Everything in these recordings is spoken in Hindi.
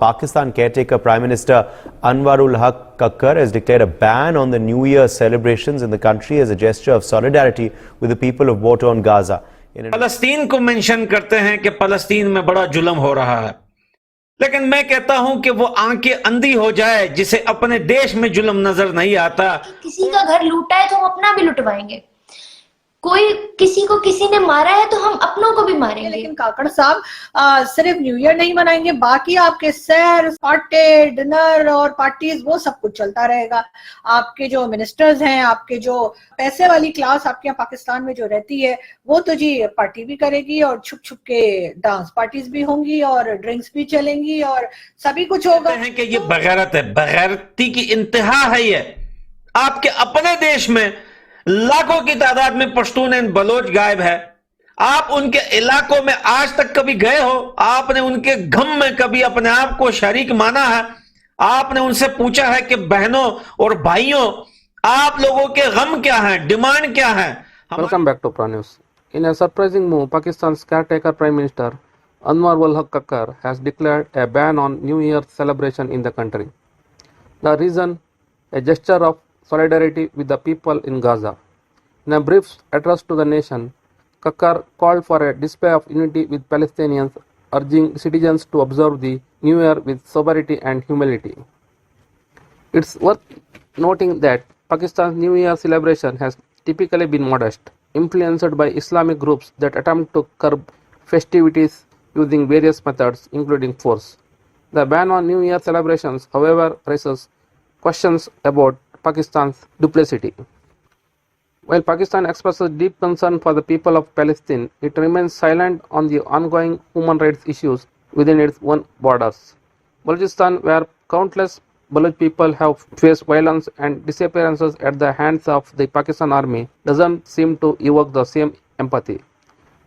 Pakistan caretaker Prime Minister Anwarul Haq Kakkar has declared a ban on the New Year celebrations in the country as a gesture of solidarity with the people of war-torn Gaza. फलस्तीन को मेंशन करते हैं कि फलस्तीन में बड़ा जुल्म हो रहा है, लेकिन मैं कहता हूं कि वो आंखें अंधी हो जाए जिसे अपने देश में जुल्म नजर नहीं आता। किसी का घर लूटा है तो हम अपना भी लुटवाएंगे, कोई किसी को किसी ने मारा है तो हम अपनों को भी मारेंगे। लेकिन काकड़ साहब सिर्फ न्यू ईयर नहीं मनाएंगे, बाकी आपके सैर पार्टी डिनर और पार्टीज वो सब कुछ चलता रहेगा। आपके जो मिनिस्टर्स हैं, आपके जो पैसे वाली क्लास आपके यहाँ पाकिस्तान में जो रहती है, वो तो जी पार्टी भी करेगी और छुप छुप के डांस पार्टीज भी होंगी और ड्रिंक्स भी चलेंगी और सभी कुछ होगा। है कि ये बगैरत है, बगैरती की इंतहा है। ये आपके अपने देश में लाखों की तादाद में पश्तून एंड बलोच गायब है। आप उनके इलाकों में आज तक कभी गए हो? आपने उनके गम में कभी अपने आप को शरीक माना है? आपने उनसे पूछा है कि बहनों और भाइयों, आप लोगों के गम क्या हैं, डिमांड क्या है? Welcome back to Pra News. In a surprising move, Pakistan's caretaker Prime Minister Anwarul Haq Kakkar has declared a ban on New Year celebration in the country. The reason, a gesture of solidarity with the people in Gaza. In a brief address to the nation, Kakkar called for a display of unity with Palestinians, urging citizens to observe the New Year with sobriety and humility. It's worth noting that Pakistan's New Year celebration has typically been modest, influenced by Islamic groups that attempt to curb festivities using various methods, including force. The ban on New Year celebrations, however, raises questions about Pakistan's duplicity. While Pakistan expresses deep concern for the people of Palestine, it remains silent on the ongoing human rights issues within its own borders. Balochistan, where countless Baloch people have faced violence and disappearances at the hands of the Pakistan army, doesn't seem to evoke the same empathy.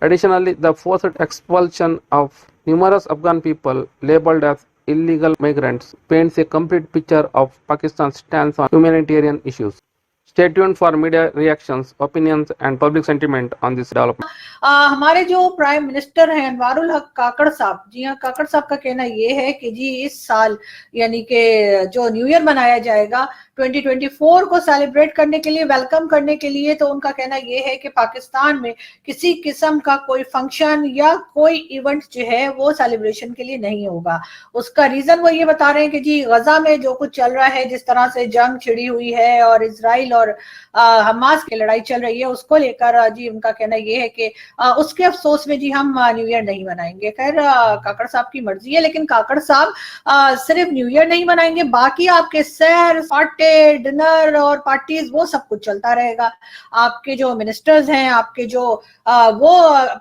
Additionally, the forced expulsion of numerous Afghan people labeled as illegal migrants paints a complete picture of Pakistan's stance on humanitarian issues. Stay tuned for media reactions, opinions and public sentiment on this development. हमारे जो प्राइम मिनिस्टर हैं अनवारुल हक काकड़ साहब, जी हाँ, काकड़ साहब का कहना ये है कि जी इस साल यानी कि जो न्यू ईयर मनाया जाएगा 2024 को सेलिब्रेट करने के लिए, वेलकम करने के लिए, तो उनका कहना ये है कि पाकिस्तान में किसी किस्म का कोई फंक्शन या कोई इवेंट जो है वो सेलिब्रेशन के लिए नहीं होगा। उसका रीजन वो ये बता रहे हैं कि जी गजा में जो कुछ चल रहा है, जिस तरह से जंग छिड़ी हुई है और इजराइल और हमास की लड़ाई चल रही है, उसको लेकर जी उनका कहना ये है कि उसके अफसोस में जी हम न्यू ईयर नहीं मनाएंगे। खैर काकड़ साहब की मर्जी है, लेकिन काकड़ साहब सिर्फ न्यू ईयर नहीं मनाएंगे, बाकी आपके सैर पार्टी डिनर और पार्टीज वो सब कुछ चलता रहेगा। आपके जो मिनिस्टर्स हैं, आपके जो वो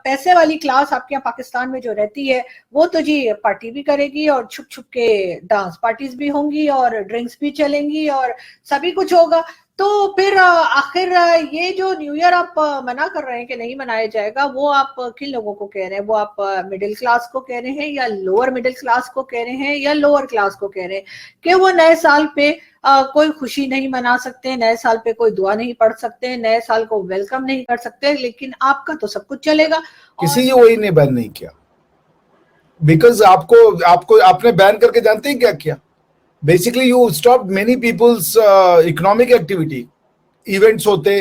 पैसे वाली क्लास आपके यहाँ पाकिस्तान में जो रहती है, वो तो जी पार्टी भी करेगी और छुप छुप के डांस पार्टीज भी होंगी और ड्रिंक्स भी चलेंगी और सभी कुछ होगा। तो फिर आखिर ये जो न्यू ईयर आप मना कर रहे हैं कि नहीं मनाया जाएगा, वो आप किन लोगों को कह रहे हैं? वो आप मिडिल क्लास को कह रहे हैं या लोअर मिडिल क्लास को कह रहे हैं या लोअर क्लास को कह रहे हैं कि वो नए साल पे कोई खुशी नहीं मना सकते, नए साल पे कोई दुआ नहीं पढ़ सकते, नए साल को वेलकम नहीं कर सकते, लेकिन आपका तो सब कुछ चलेगा। किसी ने वही ने बैन नहीं किया, बिकॉज आपको आपने बैन करके जानते हैं क्या किया? Basically, you stopped many people's economic activity. Events होते,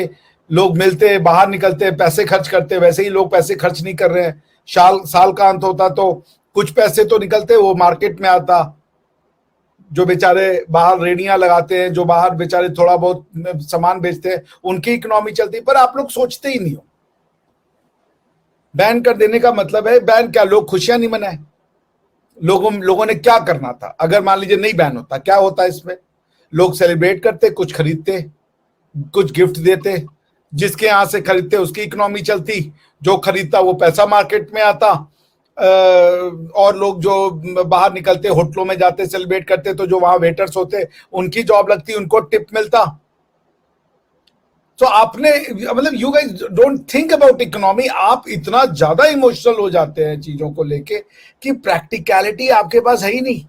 लोग मिलते, बाहर निकलते, पैसे खर्च करते, वैसे ही लोग पैसे खर्च नहीं कर रहे हैं। साल का अंत होता तो कुछ पैसे तो निकलते, वो मार्केट में आता। जो बेचारे बाहर रेडियां लगाते हैं, जो बाहर बेचारे थोड़ा बहुत सामान बेचते हैं, उनकी इकोनॉमी चलती। पर आप लोग सोचते ही नहीं हो। बैन कर देने का मतलब है बैन क्या? लोग खुशियां नहीं मनाए? लोगों ने क्या करना था? अगर मान लीजिए नहीं बैन होता, क्या होता इसमें? लोग सेलिब्रेट करते, कुछ खरीदते, कुछ गिफ्ट देते, जिसके यहां से खरीदते उसकी इकोनॉमी चलती, जो खरीदता वो पैसा मार्केट में आता, और लोग जो बाहर निकलते, होटलों में जाते, सेलिब्रेट करते, तो जो वहां वेटर्स होते उनकी जॉब लगती, उनको टिप मिलता। तो आपने मतलब you guys don't think about economy. आप इतना ज्यादा इमोशनल हो जाते हैं चीजों को लेके कि प्रैक्टिकलिटी आपके पास है ही नहीं।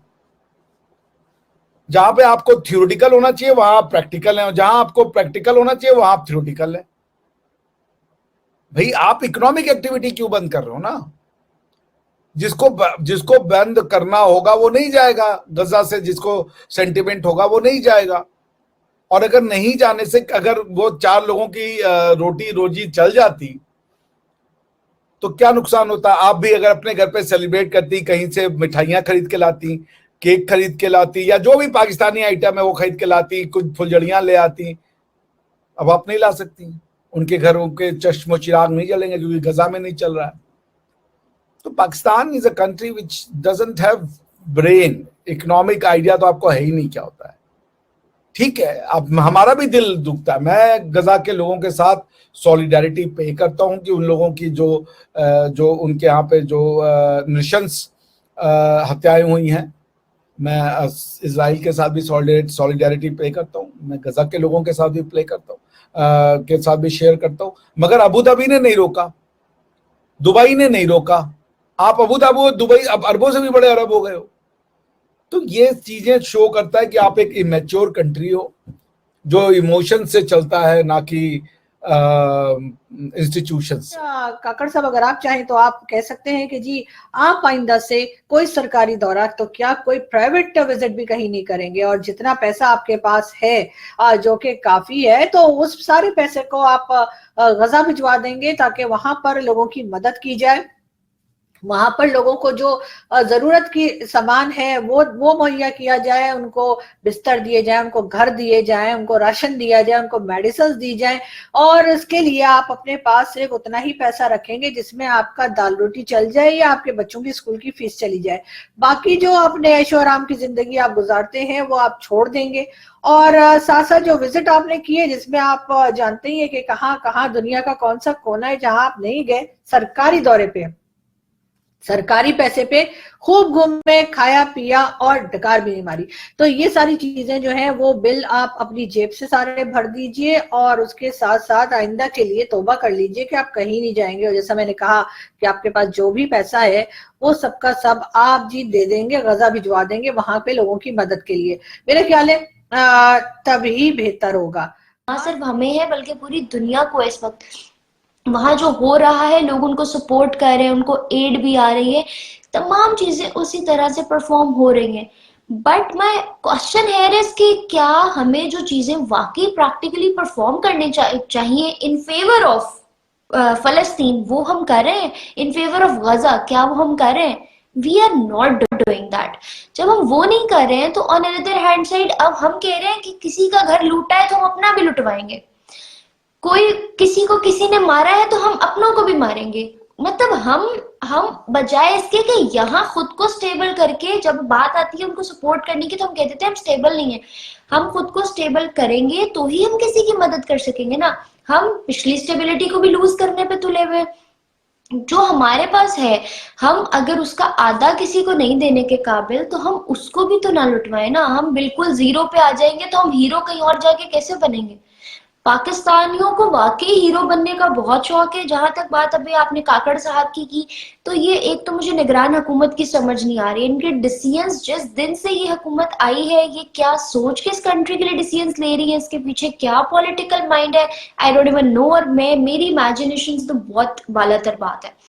जहां पे आपको थ्योरेटिकल होना चाहिए वहां आप प्रैक्टिकल हैं, जहां आपको प्रैक्टिकल होना चाहिए वहां आप थ्योरेटिकल हैं। भाई आप इकोनॉमिक एक्टिविटी क्यों बंद कर रहे हो ना? जिसको बंद करना होगा वो नहीं जाएगा गजा से, जिसको सेंटिमेंट होगा वो नहीं जाएगा। और अगर नहीं जाने से अगर वो 4 लोगों की रोटी रोजी चल जाती तो क्या नुकसान होता? आप भी अगर अपने घर पे सेलिब्रेट करती, कहीं से मिठाइयां खरीद के लाती, केक खरीद के लाती, या जो भी पाकिस्तानी आइटम है वो खरीद के लाती, कुछ फुलझड़ियां ले आती। अब आप नहीं ला सकती, उनके घरों के चश्मो चिराग नहीं जलेंगे क्योंकि गजा में नहीं चल रहा है। तो Pakistan is a country which doesn't have brain, economic idea तो आपको है ही नहीं क्या होता है। ठीक है, अब हमारा भी दिल दुखता है। मैं गजा के लोगों के साथ सॉलिडारिटी पे करता हूं कि उन लोगों की जो उनके यहाँ पे जो नृशंस हत्याएं हुई हैं, मैं इजराइल के साथ भी सॉलिडारिटी पे करता हूं, मैं गजा के लोगों के साथ भी प्ले करता हूं, के साथ भी शेयर करता हूं। मगर अबू धाबी ने नहीं रोका, दुबई ने नहीं रोका। आप अबू धाबी दुबई अब अरबों से भी बड़े अरब हो गए हो। तो ये चीजें शो करता है कि आप एक इमेच्योर कंट्री हो जो इमोशन से चलता है, ना कि इंस्टीट्यूशंस। काकड़ साहब, अगर आप चाहें तो आप कह सकते हैं कि जी आप आइंदा से कोई सरकारी दौरा तो क्या कोई प्राइवेट विजिट भी कहीं नहीं करेंगे, और जितना पैसा आपके पास है जो कि काफी है, तो उस सारे पैसे को आप गजा भिजवा देंगे ताकि वहां पर लोगों की मदद की जाए, वहां पर लोगों को जो जरूरत की सामान है वो मुहैया किया जाए, उनको बिस्तर दिए जाए, उनको घर दिए जाए, उनको राशन दिया जाए, उनको मेडिसिन दी जाए। और इसके लिए आप अपने पास सिर्फ उतना ही पैसा रखेंगे जिसमें आपका दाल रोटी चल जाए या आपके बच्चों की स्कूल की फीस चली जाए। बाकी जो अपने ऐशो आराम की जिंदगी आप गुजारते हैं वो आप छोड़ देंगे। और साथ साथ जो विजिट आपने किए, जिसमें आप जानते ही है कि कहाँ कहाँ दुनिया का कौन सा कोना है जहां आप नहीं गए, सरकारी दौरे पे, सरकारी पैसे पे खूब घूमे, खाया पिया और डकार भी नहीं मारी। तो ये सारी चीजें जो हैं वो बिल आप अपनी जेब से सारे भर दीजिए, और उसके साथ साथ आइंदा के लिए तौबा कर लीजिए कि आप कहीं नहीं जाएंगे। और जैसा मैंने कहा कि आपके पास जो भी पैसा है वो सबका सब आप जी दे देंगे, गजा भिजवा देंगे वहां पे लोगों की मदद के लिए। मेरे ख्याल है तभी बेहतर होगा। ना सिर्फ हमें है बल्कि पूरी दुनिया को इस वक्त वहां जो हो रहा है, लोग उनको सपोर्ट कर रहे हैं, उनको एड भी आ रही है, तमाम चीजें उसी तरह से परफॉर्म हो रही हैं। बट माय क्वेश्चन है इज कि क्या हमें जो चीजें वाकई प्रैक्टिकली परफॉर्म करनी चाहिए इन फेवर ऑफ फलस्तीन, वो हम कर रहे हैं? इन फेवर ऑफ गजा क्या वो हम कर रहे हैं? We are not doing that. जब हम वो नहीं कर रहे हैं तो ऑन अनदर हैंड साइड अब हम कह रहे हैं कि किसी का घर लूटा है तो हम अपना भी लुटवाएंगे, कोई किसी को किसी ने मारा है तो हम अपनों को भी मारेंगे। मतलब हम बजाय इसके कि यहाँ खुद को स्टेबल करके, जब बात आती है उनको सपोर्ट करने की तो हम कह देते हैं हम स्टेबल नहीं है। हम खुद को स्टेबल करेंगे तो ही हम किसी की मदद कर सकेंगे ना। हम पिछली स्टेबिलिटी को भी लूज करने पे तुले हुए, जो हमारे पास है हम अगर उसका आधा किसी को नहीं देने के काबिल तो हम उसको भी तो ना लुटवाए ना। हम बिल्कुल जीरो पे आ जाएंगे तो हम हीरो कहीं और जाके कैसे बनेंगे? पाकिस्तानियों को वाकई हीरो बनने का बहुत शौक है। जहां तक बात अभी आपने काकड़ साहब की तो ये एक तो मुझे निगरान हुकूमत की समझ नहीं आ रही, इनके डिसीजंस जिस दिन से ये हुकूमत आई है, ये क्या सोच के इस कंट्री के लिए डिसीजंस ले रही है, इसके पीछे क्या पॉलिटिकल माइंड है, आई डोंट इवन नो। और मेरी इमेजिनेशन तो बहुत बालातर बात है।